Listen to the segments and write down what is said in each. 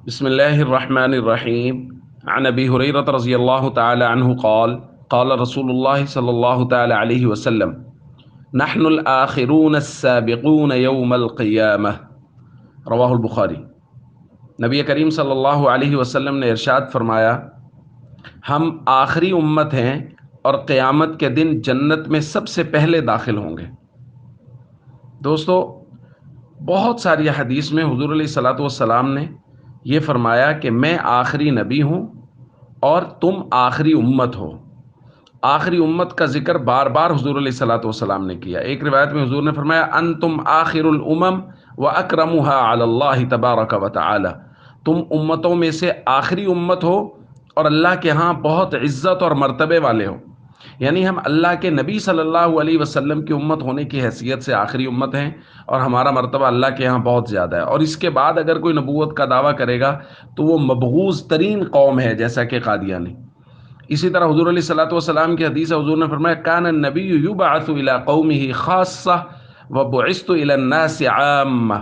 بسم الله الرحمن الرحيم. عن أبي هريرة رضي الله تعالى عنه قال قال رسول الله صلى الله تعالى عليه وسلم: نحن الآخرون السابقون يوم القيامة. رواہ البخاری۔ نبی کریم صلی اللہ علیہ وسلم نے ارشاد فرمایا، ہم آخری امت ہیں اور قیامت کے دن جنت میں سب سے پہلے داخل ہوں گے۔ دوستو، بہت ساری حدیث میں حضور علیہ الصلوۃ والسلام نے یہ فرمایا کہ میں آخری نبی ہوں اور تم آخری امت ہو۔ آخری امت کا ذکر بار بار حضور علیہ الصلوۃ والسلام نے کیا۔ ایک روایت میں حضور نے فرمایا انتم آخر الامم واکرمها علی اللہ تبارک و تعالی، تم امتوں میں سے آخری امت ہو اور اللہ کے ہاں بہت عزت اور مرتبے والے ہو۔ یعنی ہم اللہ کے نبی صلی اللہ علیہ وسلم کی امت ہونے کی حیثیت سے آخری امت ہیں اور ہمارا مرتبہ اللہ کے ہاں بہت زیادہ ہے، اور اس کے بعد اگر کوئی نبوت کا دعویٰ کرے گا تو وہ مبغوض ترین قوم ہے، جیسا کہ قادیانی۔ اسی طرح حضور علیہ الصلوۃ والسلام کی حدیث ہے، حضور نے فرمایا کان النبی یبعث الی قومہ خاصہ وبعثت الی الناس عامہ،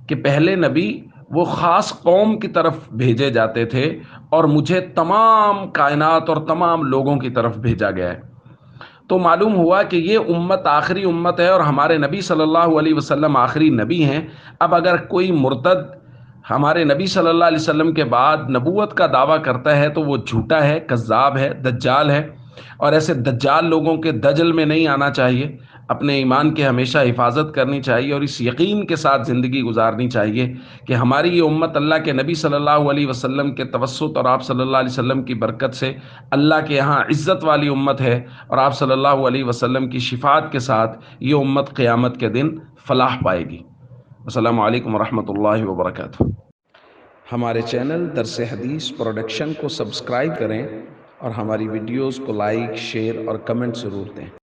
کہ پہلے نبی وہ خاص قوم کی طرف بھیجے جاتے تھے اور مجھے تمام کائنات اور تمام لوگوں کی طرف بھیجا گیا ہے۔ تو معلوم ہوا کہ یہ امت آخری امت ہے اور ہمارے نبی صلی اللہ علیہ وسلم آخری نبی ہیں۔ اب اگر کوئی مرتد ہمارے نبی صلی اللہ علیہ وسلم کے بعد نبوت کا دعویٰ کرتا ہے تو وہ جھوٹا ہے، کذاب ہے، دجال ہے، اور ایسے دجال لوگوں کے دجل میں نہیں آنا چاہیے۔ اپنے ایمان کے ہمیشہ حفاظت کرنی چاہیے اور اس یقین کے ساتھ زندگی گزارنی چاہیے کہ ہماری یہ امت اللہ کے نبی صلی اللہ علیہ وسلم کے توسط اور آپ صلی اللہ علیہ وسلم کی برکت سے اللہ کے یہاں عزت والی امت ہے، اور آپ صلی اللہ علیہ وسلم کی شفاعت کے ساتھ یہ امت قیامت کے دن فلاح پائے گی۔ السلام علیکم ورحمۃ اللہ وبرکاتہ۔ ہمارے چینل درس حدیث پروڈکشن کو سبسکرائب کریں اور ہماری ویڈیوز کو لائک، شیئر اور کمنٹ ضرور دیں۔